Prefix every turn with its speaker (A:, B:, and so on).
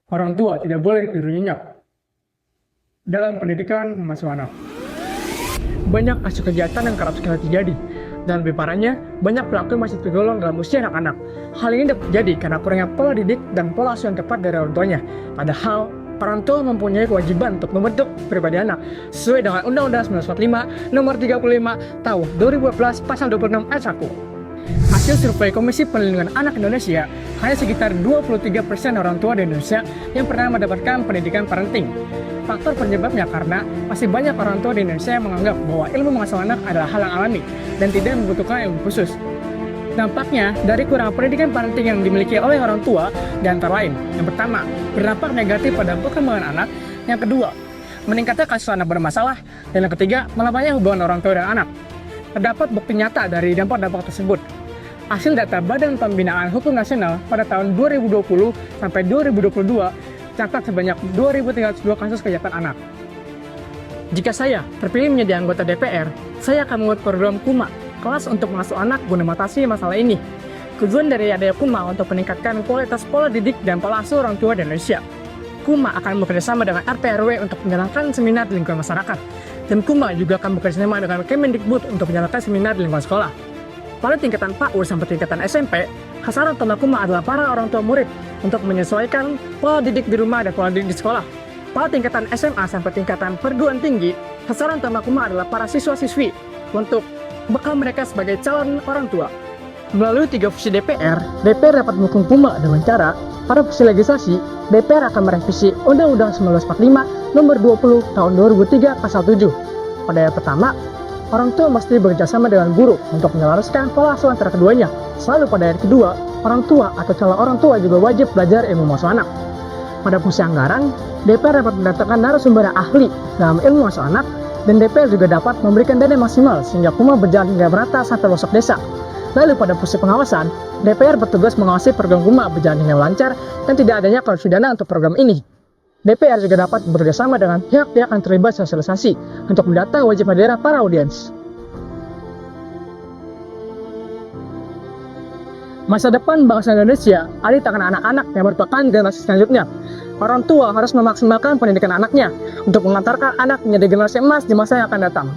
A: Orang tua tidak boleh tidur nyenyak dalam pendidikan mengasuh anak. Banyak kasus kejahatan yang kerap sekali terjadi, dan lebih parahnya, banyak pelaku masih tergolong dalam usia anak-anak. Hal ini dapat terjadi karena kurangnya pola didik dan pola asuh yang tepat dari orang tuanya. Padahal, orang tua mempunyai kewajiban untuk membentuk pribadi anak sesuai dengan Undang-Undang 1945 Nomor 35 Tahun 2012 Pasal 26 Ayat 1. Hasil survei Komisi Perlindungan Anak Indonesia, hanya sekitar 23% orang tua di Indonesia yang pernah mendapatkan pendidikan parenting. Faktor penyebabnya karena masih banyak orang tua di Indonesia yang menganggap bahwa ilmu mengasuh anak adalah hal yang alami dan tidak membutuhkan ilmu khusus. Dampaknya dari kurang pendidikan parenting yang dimiliki oleh orang tua di antara lain. Yang pertama, berdampak negatif pada perkembangan anak. Yang kedua, meningkatnya kasus anak bermasalah. Dan yang ketiga, melemahnya hubungan orang tua dan anak. Terdapat bukti nyata dari dampak-dampak tersebut. Hasil data Badan Pembinaan Hukum Nasional pada tahun 2020 sampai 2022 catat sebanyak 2.302 kasus kejahatan anak. Jika saya terpilih menjadi anggota DPR, saya akan membuat program KUMA, kelas untuk mengasuh anak guna mengatasi masalah ini. Tujuan dari adanya KUMA untuk meningkatkan kualitas pola didik dan pola asuh orang tua di Indonesia. KUMA akan bekerjasama dengan RT RW untuk menjalankan seminar di lingkungan masyarakat. Dan KUMA juga akan bekerjasama dengan Kemendikbud untuk menjalankan seminar di lingkungan sekolah. Pada tingkatan PAUD sampai tingkatan SMP, sasaran utama KUMA adalah para orang tua murid untuk menyesuaikan pola didik di rumah dan pola didik di sekolah. Pada tingkatan SMA sampai tingkatan perguruan tinggi, sasaran utama KUMA adalah para siswa-siswi untuk bekal mereka sebagai calon orang tua. Melalui 3 fungsi DPR dapat mendukung KUMA dengan cara pada fungsi legislasi, DPR akan merevisi Undang-Undang 1945 Nomor 20 Tahun 2003 Pasal 7. Pada yang pertama, orang tua mesti bekerjasama dengan guru untuk menyelaraskan pola asuh antara keduanya. Selalu pada yang kedua, orang tua atau calon orang tua juga wajib belajar ilmu mengasuh anak. Pada fungsi anggaran, DPR dapat mendatangkan narasumber yang ahli dalam ilmu mengasuh anak, dan DPR juga dapat memberikan dana maksimal sehingga KUMA berjalan hingga merata sampai pelosok desa. Lalu pada fungsi pengawasan, DPR bertugas mengawasi program KUMA berjalan hingga lancar dan tidak adanya korupsi dana untuk program ini. DPR juga dapat bekerjasama dengan pihak-pihak yang terlibat sosialisasi untuk mendata wajib daerah para audiens. Masa depan bangsa Indonesia ada di tangan anak-anak yang merupakan generasi selanjutnya. Orang tua harus memaksimalkan pendidikan anaknya untuk mengantarkan anak menjadi generasi emas di masa yang akan datang.